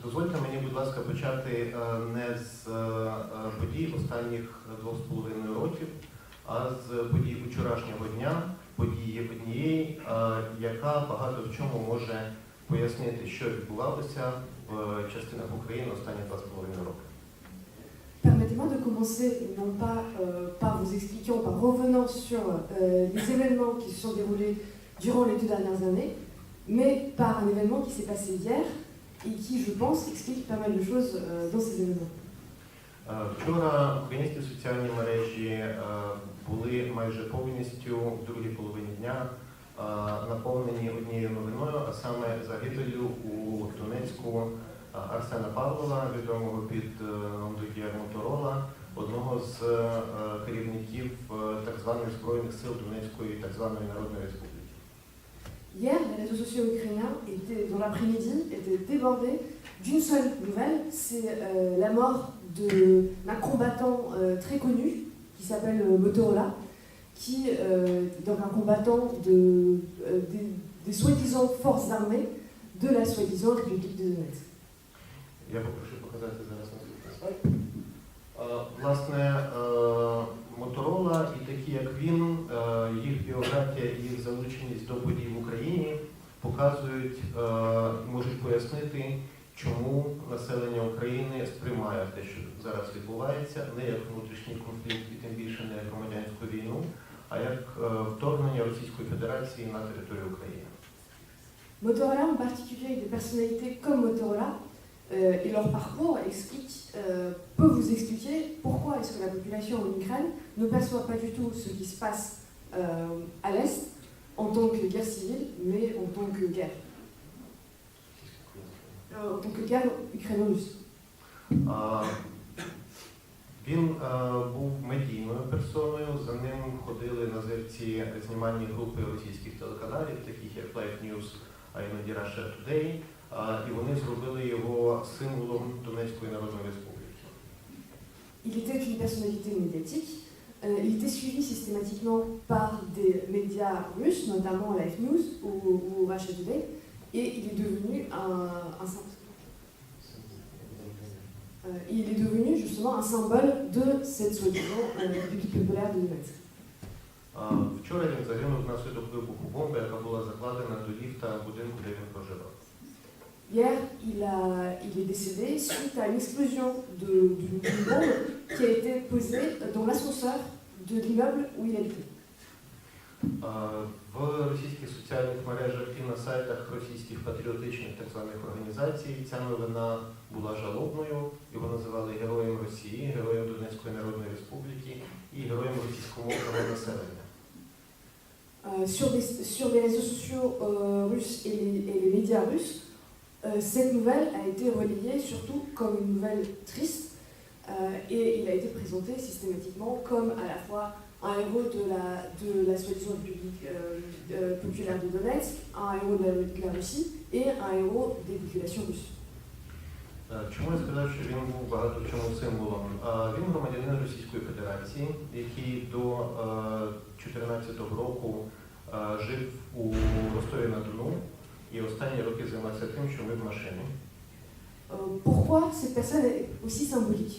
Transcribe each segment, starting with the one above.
Дозвольте мені, будь ласка, почати не з подій останніх 2,5 років, а з подій вчорашнього дня, події однієї, яка багато в чому може пояснити, що відбувалося в частинах України останні 2,5 роки. Permettez-moi de commencer, non pas par vous expliquant, par revenant sur les événements qui se sont déroulés durant les 2 dernières années, mais par un événement qui s'est passé hier et qui, je pense, explique pas mal de choses dans ces événements. Вчора українські соціальні мережі були майже повністю в другій половині дня наповнені однією новиною, а саме загибеллю у Донецьку Арсена Павлова, відомого під номом Моторола, одного з керівників так званих Збройних сил Донецької так званої Народної Республіки. Hier, les réseaux sociaux ukrainiens, dans l'après-midi, étaient débordés d'une seule nouvelle, c'est la mort d'un combattant très connu qui s'appelle Motorola, qui donc un combattant des soi-disant forces armées de la soi-disant République de Donetsk. Я попрошу показати зараз на. Власне, Моторола і такі, як він, їх біографія і їх залученість до подій в Україні показують, можуть пояснити, чому населення України сприймає те, що зараз відбувається, не як внутрішній конфлікт і тим більше не як громадянську війну, а як вторгнення Російської Федерації на територію України. Motorola en particulier, des personnalités comme Motorola, et leur parcours peut vous expliquer pourquoi est-ce que la population en Ukraine ne perçoit pas du tout ce qui se passe à l'Est en tant que guerre civile, mais en tant que guerre. En tant que guerre ukraino-russe. Він був медійною персоною, за ним ходили називці знімальні групи російських телеканалів, таких як Live News, а іноді Russia Today, і вони зробили його символом Донецької Народної Республіки. Il était une personnalité médiatique, il était suivi systématiquement par des médias russes, notamment Live News ou Russia Today, et il est devenu il est devenu justement un symbole de cette soi-disant République populaire de Donetsk. Вчора він загинув внаслідок вибуху бомби, яка була закладена до ліфта будинку, де він проживав. Hier, il est décédé suite à une explosion d'une bombe qui a été posée dans l'ascenseur de l'immeuble où il habitait. В російських соціальних мережах і на сайтах російських патріотичних так званих організацій ця новина була жалобною, його називали Героєм Росії, Героєм Донецької Народної Республіки і Героєм російськомовного населення. Sur les réseaux sociaux russes et les médias russes, cette nouvelle a été relayée surtout comme une nouvelle triste et il a été présenté systématiquement comme à la fois un héros de la soi-disant République populaire de Donetsk, un héros de la Russie et un héros des populations russes. Чому я сказав, що він був багато в чому символом? Він громадянин Російської Федерації, який до 2014 року жив у Ростові-на-Дону і останні роки займався тим, що мив машини. Pourquoi cette personne est aussi symbolique?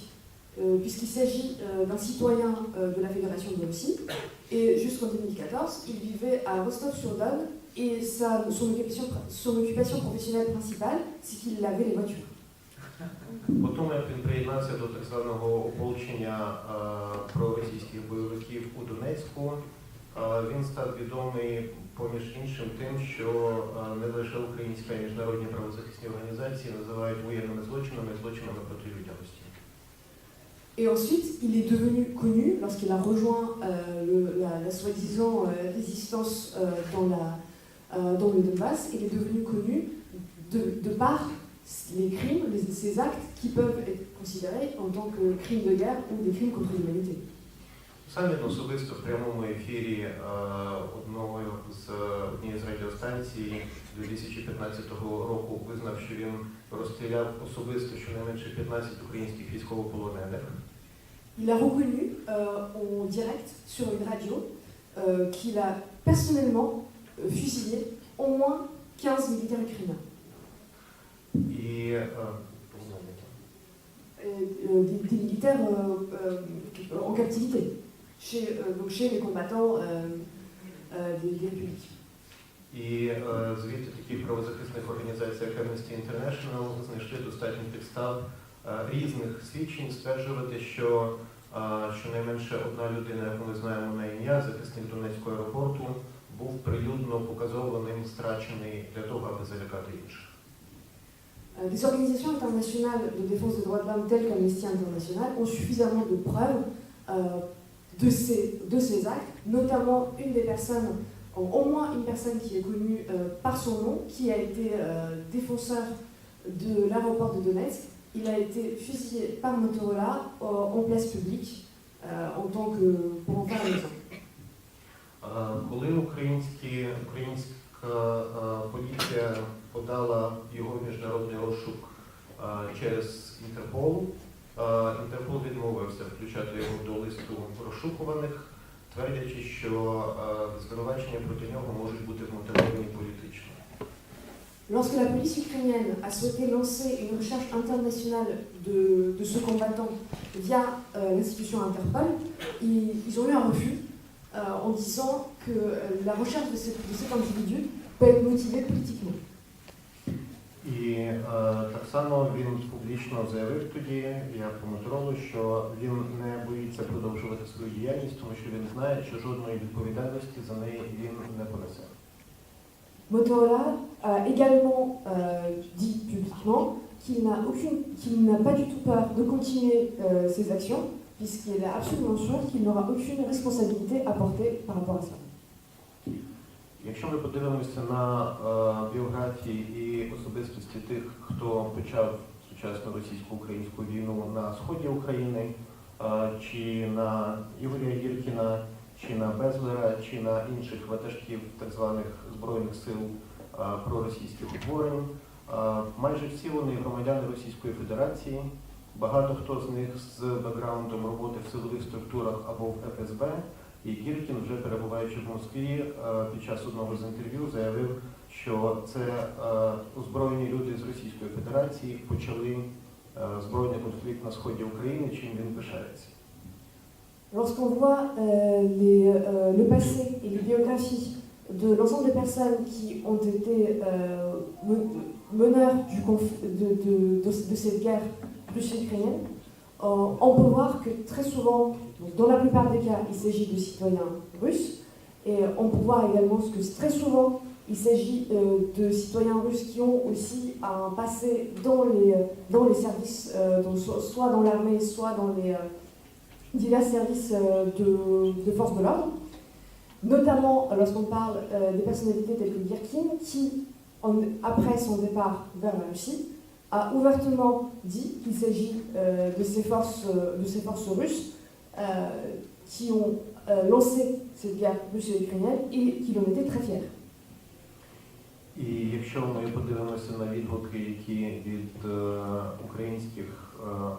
Puisqu'il s'agit d'un citoyen de la Fédération de Russie, et jusqu'en 2014, il vivait à Rostov-sur-Don, et son occupation professionnelle principale, c'est qu'il lavait les voitures. Потім, як він приєднався до так званого ополчення проросійських бойовиків у Донецьку, він став відомий поміж іншим тим, що не лише українська і міжнародні правозахисні організації називають воєнними злочинами і злочинами проти людяності. Et ensuite, il est devenu connu lorsqu'il a rejoint la soi-disant résistance dans le Donbass. Il est devenu connu de par les crimes, ces actes qui peuvent être considérés en tant que crimes de guerre ou des crimes contre l'humanité. Сам він особисто в прямому ефірі однієї з радіостанцій 2015 року визнав, що він розстріляв особисто щонайменше 15 українських військовополонених. Il a reconnu en direct sur une radio qu'il a personnellement fusillé au moins 15 militaires ukrainiens. І des militaires en captivité, donc chez les combattants des républiques. І звідти таких правозахисних організацій, як Amnesty International, знайшли достатньо підстав різних свідчень стверджувати, що щонайменше одна людина, яку ми знаємо на ім'я, захисник Донецького аеропорту, був прилюдно показово ним страчений для того, аби залякати інших. Des organisations internationales de défense des droits de l'homme telles qu'Amnesty International ont suffisamment de preuves de ces actes, notamment une des personnes, au moins une personne qui est connue par son nom, qui a été défenseur de l'aéroport de Donetsk. Il a été fusillé par Motorola en place publique pour en faire un exemple. Коли українська поліція подала його в міжнародний розшук через Інтерпол, Інтерпол відмовився включати його до листу розшукуваних, твердячи, що звинувачення проти нього можуть бути вмотивовані політично. Lorsque la police ukrainienne a souhaité lancer une recherche internationale de ce combattant via l'institution Interpol, ils ont eu un refus en disant que la recherche de cet individu peut être motivée politiquement. І так само він публічно заявив тоді, як по Моторолу, що він не боїться продовжувати свою діяльність, тому що він знає, що жодної відповідальності за неї він не понесе. Motorola a également dit publiquement qu'il n'a pas du tout peur de continuer ses actions, puisqu'il est absolument sûr qu'il n'aura aucune responsabilité à porter par rapport à ça. Якщо ми подивимося на біографії і особистості тих, хто почав сучасну російсько-українську війну на сході України, чи на Ігоря Гіркіна, чи на Безлера, чи на інших ватажків так званих збройних сил проросійських утворень, майже всі вони громадяни Російської Федерації, багато хто з них з бекграундом роботи в силових структурах або в ФСБ. І Гіркін, вже перебуваючи в Москві, під час одного з інтерв'ю заявив, що це озброєні люди з Російської Федерації почали збройний конфлікт на сході України, чим він пишається. Lorsqu'on voit le passé et les biographies de l'ensemble des personnes qui ont été meneurs de cette guerre russo-ukrainienne, on peut voir que très souvent, dans la plupart des cas, il s'agit de citoyens russes, et on peut voir également que très souvent, il s'agit de citoyens russes qui ont aussi un passé dans les services, soit dans l'armée, soit dans les divers services de forces de l'ordre, notamment lorsqu'on parle des personnalités telles que Girkin, qui, après son départ vers la Russie, a ouvertement dit qu'il s'agit de ces forces russes qui ont lancé cette guerre russo-ukrainienne et qu'il en était très fier. І якщо ми подивимося на відгуки, які від українських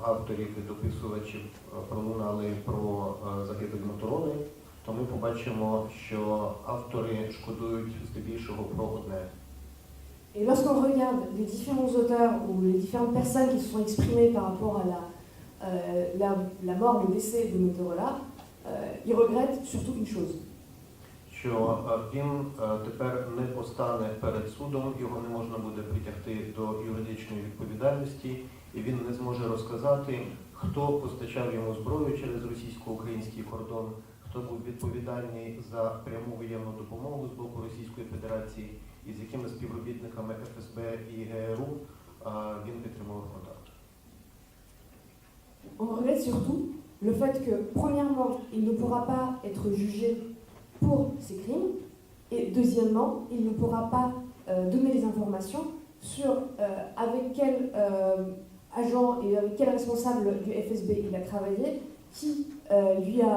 авторів і дописувачів пролунали про загибель Мотороли, то ми побачимо, що автори шкодують здебільшого про одне. Et lorsqu'on regarde les différents auteurs ou les différentes personnes qui se sont exprimées par rapport à la mort, le décès de Motorola, ils regrettent surtout une chose. Що він тепер не постане перед судом, його не можна буде притягти до юридичної відповідальності, і він не зможе розказати, хто постачав йому зброю через російсько-український кордон, хто був відповідальний за пряму воєнну допомогу з боку Російської Федерації, і з якими співробітниками ФСБ і ГРУ він підтримував контакт. On regrette surtout le fait que, premièrement, il ne pourra pas être jugé pour ces crimes, et deuxièmement, il ne pourra pas donner les informations sur avec quel agent et avec quel responsable du FSB il a travaillé, qui lui a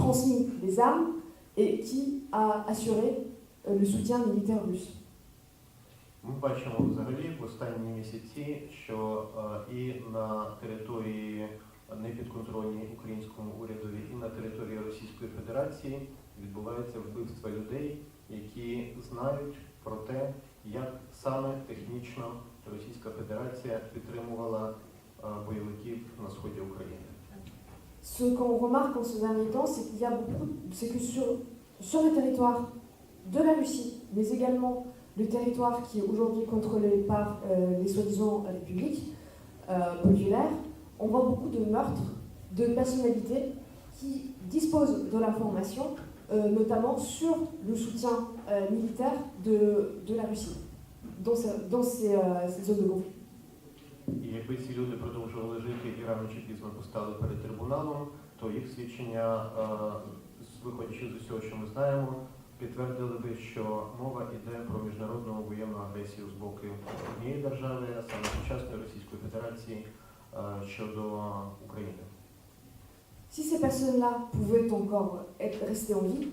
transmis des armes et qui a assuré le soutien militaire russe. Ми бачимо взагалі в останні місяці, що і на території непідконтрольній українському урядові, і на території Російської Федерації відбуваються вбивства людей, які знають про те, як саме технічно Російська Федерація підтримувала бойовиків на сході України. Ce qu'on remarque en ce dernier temps, c'est qu'il y a beaucoup, c'est que sur le territoire de la Russie, mais également le territoire qui est aujourd'hui contrôlé par les soi-disant républiques populaires, on voit beaucoup de meurtres de personnalités qui disposent de l'information, notamment sur le soutien militaire de la Russie dans ces zones de conflit. І якби ці люди продовжували жити і рано чи пізно постали перед трибуналом, то їх свідчення, виходячи з усього, що ми знаємо, підтвердили би, що мова йде про міжнародну воєнну агресію з боку однієї держави, а саме сучасної Російської Федерації, щодо України. Si ces personnes-là pouvaient encore être restées en vie,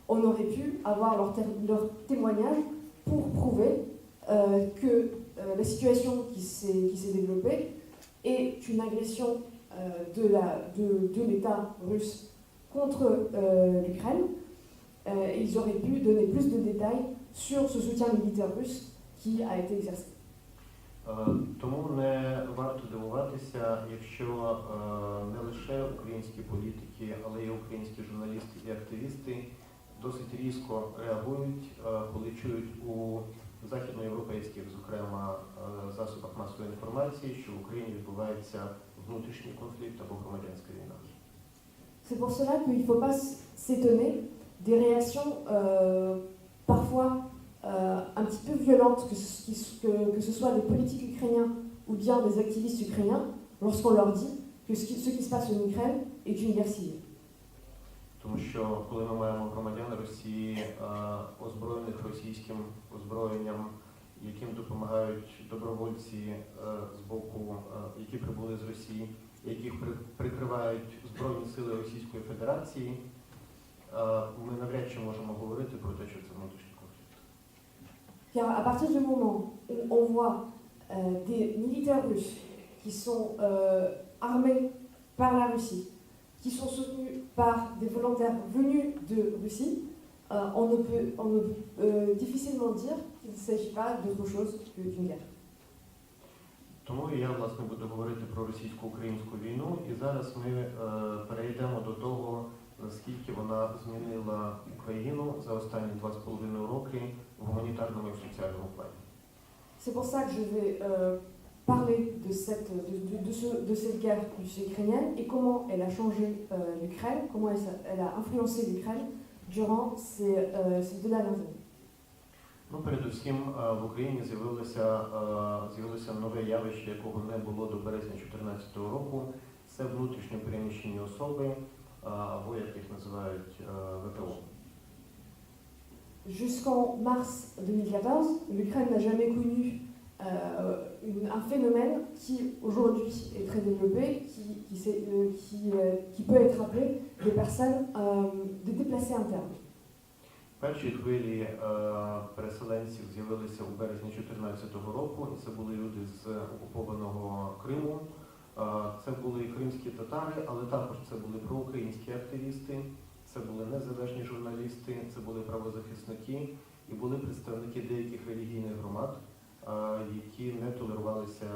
on aurait pu avoir leur témoignage pour prouver que la situation qui s'est développée est une agression de l'État russe contre l'Ukraine. Ils auraient pu donner plus de détails sur ce soutien militaire russe qui a été exercé. Тому не варто дивуватися, якщо не лише українські політики, але й українські журналісти і активісти досить різко реагують, коли чують у західноєвропейських, зокрема, засобах масової інформації, що в Україні відбувається внутрішній конфлікт або громадянська війна. C'est pour cela qu'il ne faut pas s'étonner des réactions parfois un petit peu violentes, que ce soit des politiques ukrainiens ou bien des activistes ukrainiens, lorsqu'on leur dit que ce qui se passe en Ukraine est une guerre civile. Тому що коли ми маємо громадян Росії, озброєних російським озброєнням, яким допомагають добровольці з боку, які прибули з Росії, яких прикривають Збройні сили Російської Федерації, ми навряд чи можемо говорити про те, що це внутрішній конфлікт. Car à partir du moment où on voit des militaires russes qui sont armés par la Russie, qui sont soutenus par des volontaires venus de Russie, on peut difficilement dire qu'il ne s'agit pas d'autre chose que d'une guerre. Тому я, власне, буду говорити про російсько-українську війну, і зараз ми перейдемо до того, наскільки вона змінила Україну за останні 2,5 роки в гуманітарному і в соціальному плані. C'est pour ça que je vais parler de cette guerre russo-ukrainienne et comment elle a changé l'Ukraine, comment elle a influencé l'Ukraine durant ces 2 dernières années. Ну, передусім, в Україні з'явилося нове явище, якого не було до березня 2014 року. Це внутрішньо переміщені особи, або, як їх називають, ВПО. Jusqu'en mars 2014, l'Ukraine n'a jamais connu un phénomène qui aujourd'hui est très développé, qui peut être appelé des personnes de déplacés internes. Перші хвилі переселенців з'явилися у березні 2014 року, і це були люди з окупованого Криму. Це були кримські татари, але також це були проукраїнські активісти, це були незалежні журналісти, це були правозахисники і були представники деяких релігійних громад, які не толерувалися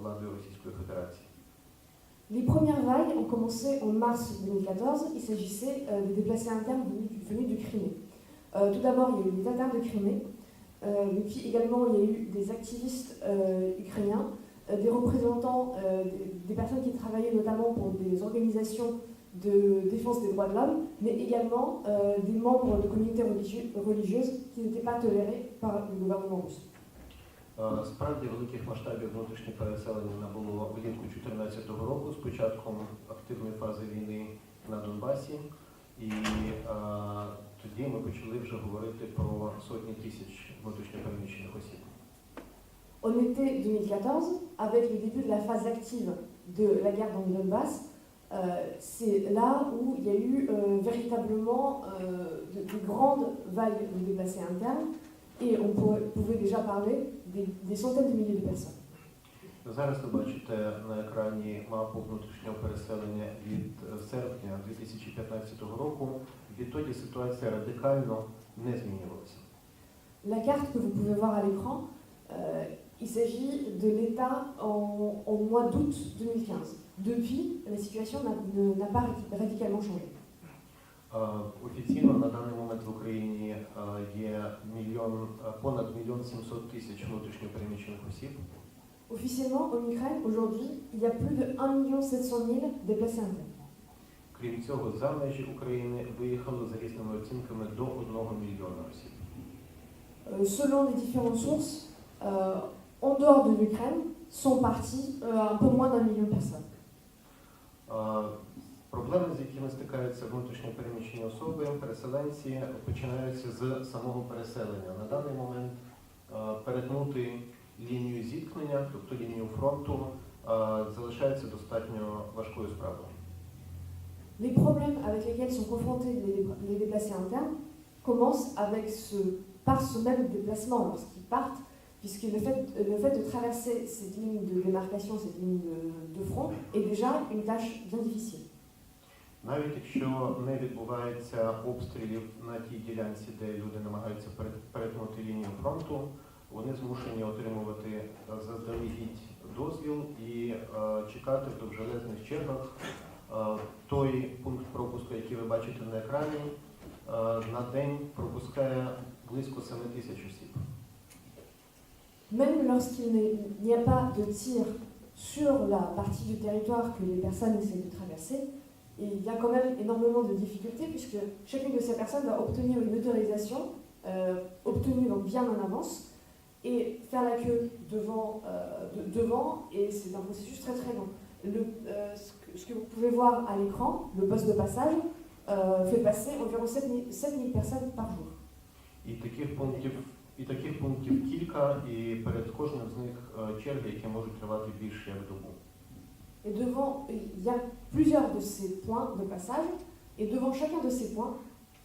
владою Російської Федерації. Les premières vagues ont commencé en mars 2014. Il s'agissait des déplacés internes venus du Crimée. Tout d'abord, il y a eu les Tatars de Crimée, mais puis également il y a eu des activistes ukrainiens, des représentants, des personnes qui travaillaient notamment pour des organisations de défense des droits de l'homme, mais également des membres de communautés religieuses qui n'étaient pas tolérés par le gouvernement russe. Справді великих масштабів внутрішнє переселення набуло влітку 2014 року з початком активної фази війни на Донбасі. І тоді ми почали вже говорити про сотні тисяч внутрішньо переміщених осіб. En été 2014, avec le début de la phase active de la guerre dans le Donbass, c'est là où il y a eu véritablement de grandes vagues de déplacés internes et on pouvait déjà parler des centaines de milliers de personnes. Зараз ви бачите на екрані мапу внутрішнього переселення від серпня 2015 року. Відтоді ситуація радикально не змінювалася. La carte que vous pouvez voir à l'écran Il s'agit de l'État en mois d'août 2015. Depuis, la situation n'a pas radicalement changé. Офіційно на даний момент в Україні є понад 1 700 000 внутрішньо переміщених осіб. Officiellement, en Ukraine, aujourd'hui, il y a plus de 1 700 000 déplacés internes. Крім цього, за межі України виїхало за різними оцінками до 1 мільйона осіб. Selon les différentes sources, en dehors de l'Ukraine, sont partis un peu moins d'1 million de personnes. Проблеми, з якими стикаються внутрішньо переміщені особи, переселенці, починаються з самого переселення. На даний момент перетнути лінію зіткнення, тобто лінію фронту, залишається достатньо важкою справою. Les problèmes avec lesquels sont confrontés les déplacés internes commencent par ce même déplacement lorsqu'ils partent, puisque le fait de traverser cette ligne de démarcation, cette ligne de front, est déjà une tâche bien difficile. Навіть якщо не відбувається обстрілів на тій ділянці, де люди намагаються перетнути лінію фронту, вони змушені отримувати заздалегідь дозвіл і чекати в довжелезних чергах. Той пункт пропуску, який ви бачите на екрані, на день пропускає близько 7 000 осіб. Même lorsqu'il n'y a pas de tir sur la partie du territoire que les personnes essaient de traverser, et il y a quand même énormément de difficultés puisque chacune de ces personnes va obtenir une autorisation obtenue donc bien en avance et faire la queue devant et c'est un processus très très long. Ce que vous pouvez voir à l'écran, le poste de passage fait passer environ 7 000 personnes par jour. І таких пунктів кілька, і перед кожним з них черги, які можуть тривати більше як добу. Et devant, il y a plusieurs de ces points de passage, et devant chacun de ces points,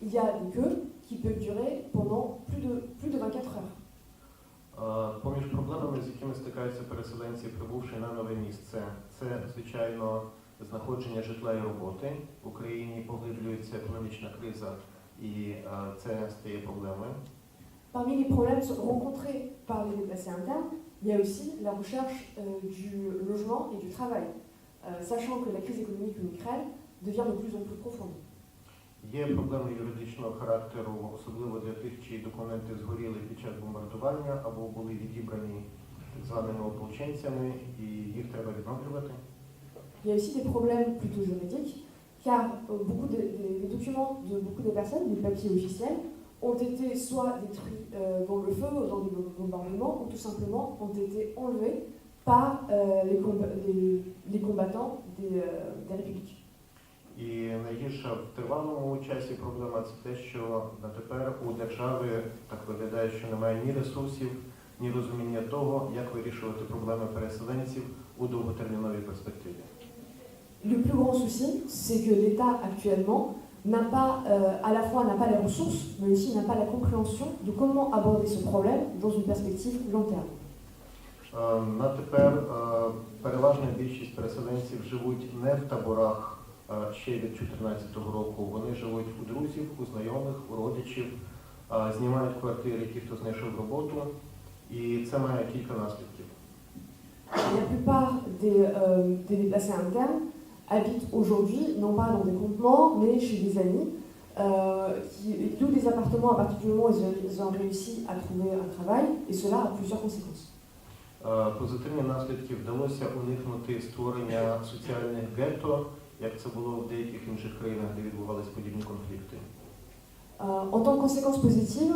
il y a une queue qui peut durer pendant plus de 24 heures. Поміж проблемами, з якими стикаються переселенці, прибувши на нове місце, це, звичайно, знаходження житла і роботи. В Україні поглиблюється економічна криза, і це стає проблемою. Parmi les problèmes rencontrés par les déplacés internes, il y a aussi la recherche du logement et du travail, sachant que la crise économique en Ukraine devient de plus en plus profonde. Є проблеми юридичного характеру, особливо для тих, чиї документи згоріли під час бомбардування або були відібрані так званими ополченцями, і їх треба відновлювати. Il y a aussi des problèmes plutôt juridiques, car des documents de beaucoup de personnes, des papiers officiels, ont été soit détruits dans le feu ou dans des bombardements, ou tout simplement ont été enlevés par les combattants des républiques. І найгірша в тривалому часі проблема – це те, що дотепер у держави так виглядає, що немає ні ресурсів, ні розуміння того, як вирішувати проблеми переселенців у довготерміновій перспективі. Le plus grand souci, c'est que l'État actuellement n'a pas, à la fois n'a pas les ressources, mais aussi n'a pas la compréhension de comment aborder ce problème dans une perspective long terme. На тепер переважна більшість переселенців живуть не в таборах ще від 2014 року. Вони живуть у друзів, у знайомих, у родичів, знімають квартири, ті, хто знайшов роботу, і це має кілька наслідків. La plupart des déplacés internes habitent aujourd'hui, non pas dans des campements, mais chez des amis, qui louent des appartements à partir du moment où ils ont réussi à trouver un travail, et cela a plusieurs conséquences. Позитивні наслідки вдалося уникнути створення соціальних гетто, як це було в деяких інших країнах, де відбувалися подібні конфлікти. En tant que conséquence positive,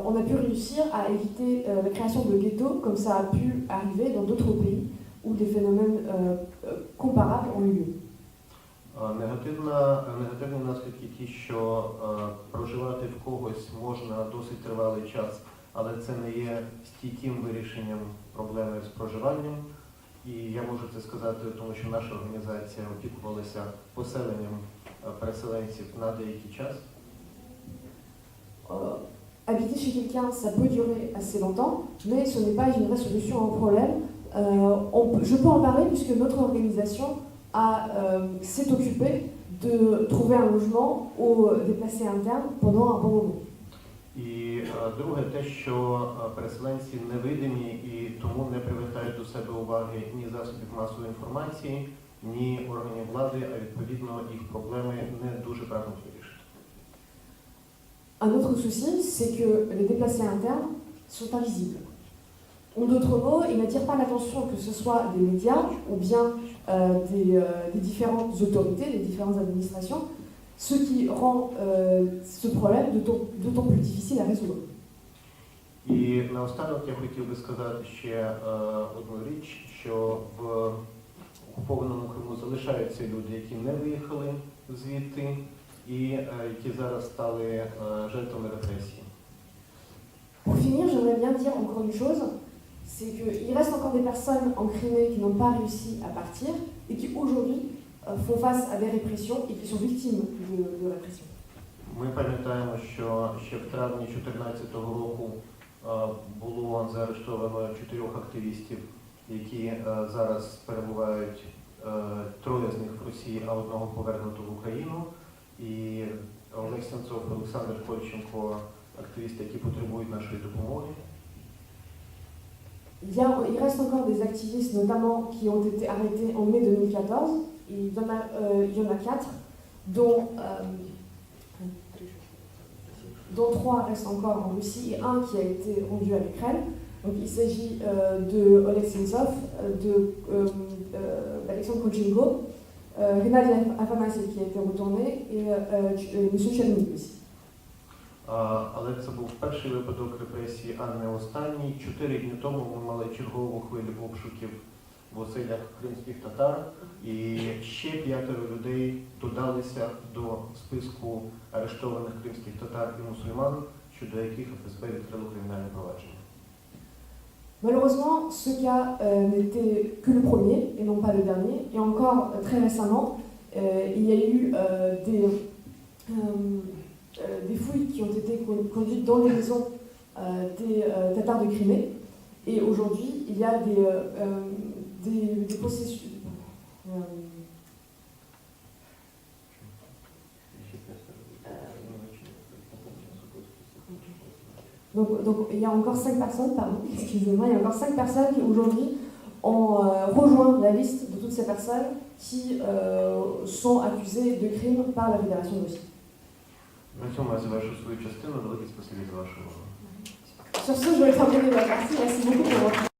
on a pu réussir à éviter la création de ghettos, comme ça a pu arriver dans d'autres pays où des phénomènes comparables ont eu lieu. Негативні наслідки ті, що проживати в когось можна досить тривалий час, але це не є стійким вирішенням проблеми з проживанням. І я можу це сказати, тому що наша організація опікувалася поселенням переселенців на деякий час. Habiter chez quelqu'un, ça peut durer assez longtemps, mais ce n'est pas une vraie solution au problème. Je peux en parler puisque notre organisation s'est occupée de trouver un logement aux déplacés internes pendant un bon moment. І друге, те, що переселенці невидимі і тому не привертають до себе уваги ні засобів масової інформації, ні органів влади, а відповідно їх проблеми не дуже прагнуть вирішити. Un autre souci, c'est que les déplacés internes sont invisibles. En d'autres mots, ils n'attirent pas l'attention que ce soit des médias ou bien des différentes autorités, des différentes administrations, ce qui rend ce problème d'autant plus difficile à résoudre. І наостанок я хотів би сказати ще одну річ, що в окупованому Криму залишаються люди, які не виїхали звідти і які зараз стали жертвами репресії. Pour finir, j'aimerais bien dire encore une chose, c'est qu'il reste encore des personnes en Crimée qui n'ont pas réussi à partir et qui aujourd'hui font face à des répressions et qui sont victimes de répression. Ми пам'ятаємо, що ще в травні 2014 року було заарештовано 4 активістів, які зараз перебувають, 3 з них в Росії, а 1 повернуто в Україну. І Олег Сенцов, Олександр Кольченко, активісти, які потребують нашої допомоги. Il reste encore des activistes, notamment qui ont été arrêtés en mai 2014. Il y en a 4, dont 3 restent encore en Russie et 1 qui a été rendu à l'Ukraine. Donc il s'agit de Oleg Sentsov, d'Alexandre Kolchenko, Gennady Afanasyev qui a été retourné et M. Tchernik aussi. Але це був перший випадок репресії, а не останній. 4 дні тому ми мали чергову хвилю обшуків в оселях кримських татар, і ще 5 людей додалися до списку арештованих кримських татар і мусульман, щодо яких ФСБ відкрило кримінальне провадження. Malheureusement, ce cas n'était que le premier et non pas le dernier. Et encore très récemment, il y a eu des fouilles qui ont été conduites dans les maisons des Tatars de Crimée. Et aujourd'hui, il y a des possessions. Donc il y a encore 5 personnes, pardon, excusez-moi, il y a encore 5 personnes qui aujourd'hui ont rejoint la liste de toutes ces personnes qui sont accusées de crimes par la Fédération de Russie. На цьому я завершу свою частину. Велике спасибі за вашу увагу. Sur ce, je vais terminer ma partie. Merci beaucoup pour votre